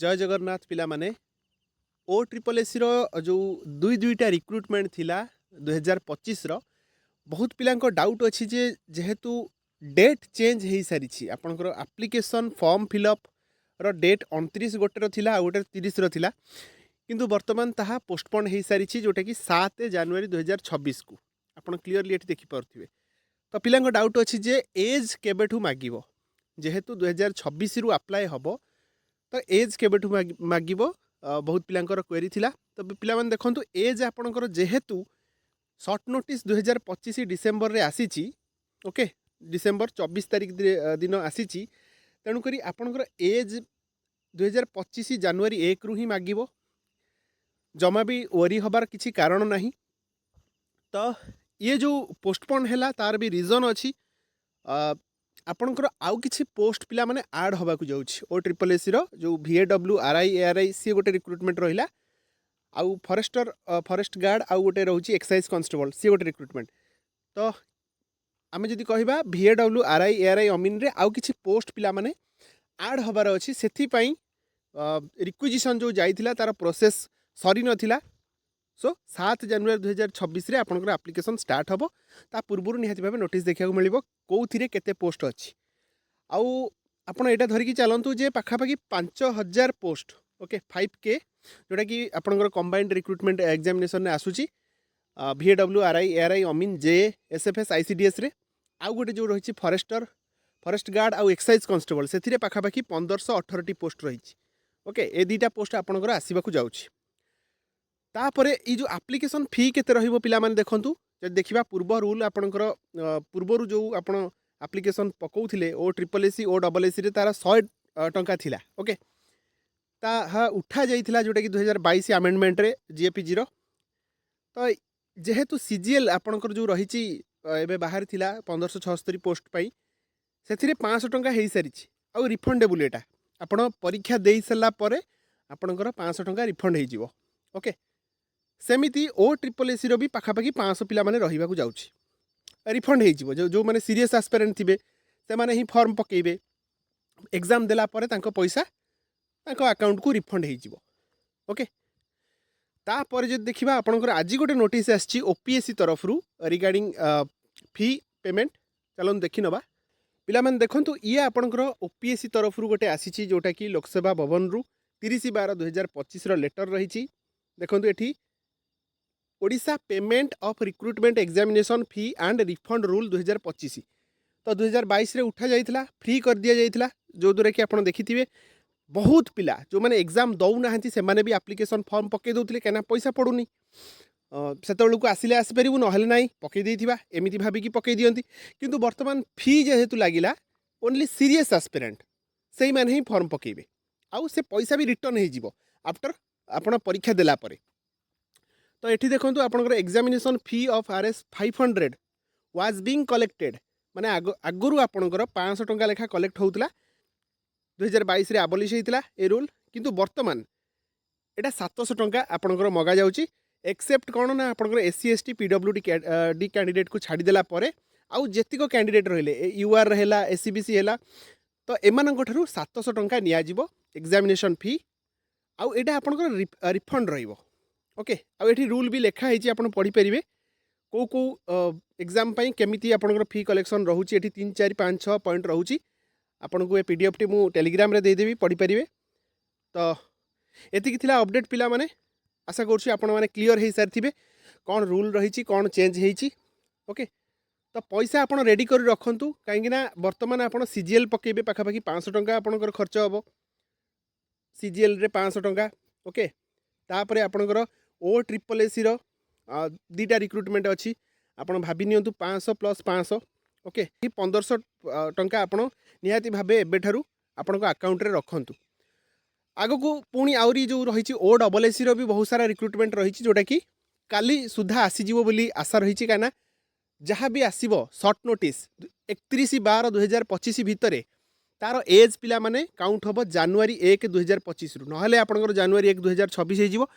जय जगन्नाथ पिला माने ओ ट्रिपल एस रो जो दुई दुईटा रिक्रुटमेंट थिला 2025 रो बहुत पिला डाउट अच्छी जे जेहेतु डेट चेंज हो सारी आपंकर आप्लिकेसन फॉर्म फिलअप रो डेट 29 गोटे थिला आ गोटे 30 रो थिला किंतु वर्तमान ताहा पोस्टपोन हो सारी जोटा कि 7 जनवरी 2026 को आपन क्लीयरली एठी देखि पारथिबे। तो पिला डाउट अच्छी जे एज केबेठू मागिबो जेहेतु 2026 रु अप्लाई हबो तो एज केबेठू मागिबो बहुत पिलांकर क्वेरी थिला। तो पिला माने देखंतु एज आपणकर जेहेतु शॉर्ट नोटिस 2025 डिसेम्बर रे आसीची ओके डिसेम्बर 24 तारिख दिन आसीची तेणुक आपणकर एज 2025 जनवरी 1 रु ही मागिबो जमा भी वरी हबार किसी कारण नहीं। तो ये जो पोस्टपोन है तार भी रिजन अच्छी आपणकर आउ किसी पोस्ट पिला माने आड हवा को जाउछि ओ ट्रिपल एस रो जो VAW RI ARI सी गोटे रिक्रुटमेंट रहिला आउ फॉरेस्ट गार्ड आउ गोटे रहउछि एक्साइज कांस्टेबल सी गोटे रिक्रुटमेंट। तो आमे जदि कहबा VAW RI ARI अमीन रे आउ किसी पोस्ट पिला माने आड हबार अछि सेथि पई रिक्विजिशन जो जाइथिला तार प्रोसेस सरी नथिला। सो 7 जनवरी 2026 रे आपनकर एप्लिकेशन स्टार्ट हबो ता पूर्व निहाती भाव नोटिस देखा मिलिबो कोउथिरे केते पोस्ट अछि आउ आपण एटा धरि कि चलंतु जे पाखापाखि 5000 पोस्ट ओके 5K जोटा कि आपनकर कंबाइंड रिक्रुटमेंट एग्जामिनेशन ने आसुची VAW RI ARI अमीन जे SFS ICDS रे आउ गोटे जो रही फॉरेस्ट गार्ड आउ एक्साइज कांस्टेबल से पाखापाखि 1518 टी पोस्ट रही ओके ए दुईटा पोस्ट आपनकर आसवाक जाउछि। तापरे ई जो एप्लिकेशन फी केते रहिबो पिला माने देखंतु जदि देखिबा पूर्व रूल आपनकर पूर्वरु जो आपण एप्लिकेशन पकाउथिले O triple S O double S रे तार 100 टंका थिला ओके ता उठा जाइथिला जोटा कि 2022 अमेंडमेंट रे GAPG रो। तो जेहेतु CGL आपनकर जो रहिछि एबे बाहर थिला 1576 पोस्ट पई सेथिरे 500 टंका हेई सारिछि आ रिफंडेबल एटा आपण परीक्षा देई सला परे आपनकर 500 टंका रिफंड हेई जिवो ओके। सेमिति ओ ट्रिपल एस रो भी पाखापाखि 500 पिला माने रहिबा को जाउछि रिफंड हेई जिवो जो माने सीरियस एस्पिरेंट थिबे से माने ही फॉर्म पकेबे एग्जाम देला परे तांको पैसा तांको अकाउंट को रिफंड हेई जिवो ओके। तापर जे देखिबा आपनकर आज गोटे नोटिस आछि OPSC तरफ रु रिगार्डिंग फी पेमेंट चलन देखि नबा पिला माने देखंतु ये आपनकर OPSC तरफ रु गोटे आसीछि जोटा कि लोकसेवा भवन रु 30/12/2025 रो लेटर रहिछि देखंतु एठी Odisha payment of recruitment examination fee and refund rule 2025 तो 2022 रे उठा जाइथिला फ्री कर दिया जाइथिला जो द्वारा कि आपण देखिथिबे बहुत पिला जो माने एग्जाम दउ नाहंती से माने भी एप्लिकेशन फॉर्म पके दउथिले केना पैसा पडुनी सेतबेलू को आसिले आसी परिबु नहले नाही पके देइथिबा एमिति भाबी कि पके दियंती किंतु वर्तमान फी जेहेतु लागिला ओनली सीरियस एस्पिरेंट सेही माने ही फॉर्म पकेबे आउ से पैसा भी रिटर्न हे जिवो आफ्टर आपण परीक्षा देला परे। तो एठी देखंतु आपनकर examination fee of RS 500 was being collected माने आगुरु आपनकर 500 टंका लेखा कलेक्ट होउतला 2022 रे अबॉलिश हेतिला ए रूल किंतु वर्तमान एटा 700 टंका आपनकर मगा जाउची एक्सेप्ट कोन ना आपनकर SC ST PWD कैंडिडेट को छाडी देला परे आउ जेतिको कैंडिडेट रहिले UR रहेला SCBC हेला तो एमानक ठरू 700 टंका निया जिवो एग्जामिनेशन फी आउ एटा आपनकर रिफंड रहिबो ओके। आ एठी रूल भी लेखा है आपण पढ़ी परिवे को एग्जाम पई केमिति आपनकर फी कलेक्शन रहउची एठी 3 4 5 6 पॉइंट रहउची आपण को ए PDF टी मु टेलीग्राम रे दे देबी पढ़ी परिवे। तो एतिकी थिला अपडेट पिला माने आशा करछि आपण माने क्लियर हे सार थिबे कोन रूल रहिची कोन चेंज हेची ओके। तो पैसा आपण रेडी कर रखंतु काहेकि ना वर्तमान आपण CGL पकेबे पाखापाखि 500 टंका आपनकर खर्च हबो CGL रे 500 टंका ओके। तापरे आपनकर ओ ट्रिपल एस रो दुईटा रिक्रुटमेंट अच्छी आपड़ भाभी नियंतु 500 प्लस 500 ओके 1500 टंका आपण निहाती भाबे एबेठारु आपण अकाउंट रे रखंतु। आगो को पुणी आउरी जो रही ओ डबल एस रो भी बहुत सारा रिक्रुटमेंट रही जोटा कि काली सुधा आसीजिवो बोली आशा रही कहीं जहाँ भी आसो सर्ट नोटिस 31/12/2025 भितर तार एज पिला माने काउंट हम जनवरी 1 2025 रु नहले आपनकर जनवरी 1 2026 हो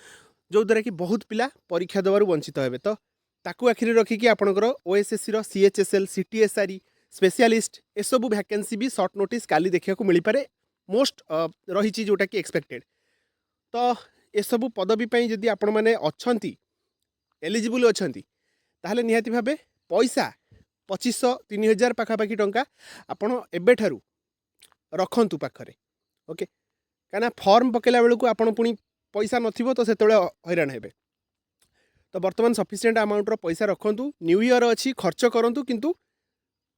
जो द्वारा कि बहुत पिला परीक्षा देवार वंचित हेबे। तो ताकू आखिरी रखिकी आपनकर OSSC रो CHSL CTSRE स्पेशलिस्ट एसबू वैकेंसी भी सर्ट नोटिस काली देखा मिल पारे मोस्ट रही जोटा कि एक्सपेक्टेड तो एसबू पदवी पर जदि आपण मैंने अच्छा एलिजिबल अच्छा ताहले निहाती भावे पैसा 2500-3000 पाखापाखि टंका आपण एबेठारू रखंतु पाखरे ओके कहीं फॉर्म पकेला बेलू आपण पुणी पैसा नथिबो तो सेतबे हैरान हेबे तो बर्तमान सफिशिएंट अमाउंट रो पैसा रखंतु न्यू ईयर अच्छी खर्च करंतु किंतु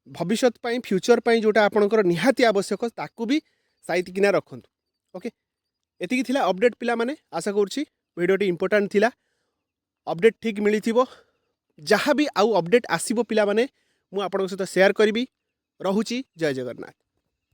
भविष्य पाई फ्यूचर पाई जोटा आपणकर निहाती आवश्यक ताकू भी साइट किना रखंतु ओके एतिकी थिला अपडेट पिला माने आशा करूची वीडियोटी इंपोर्टेंट थिला अपडेट ठीक मिली थिबो जहाँ भी आउ अपडेट आसीबो पिला माने मु आपन सहित शेयर करबी रहुची जय जगन्नाथ।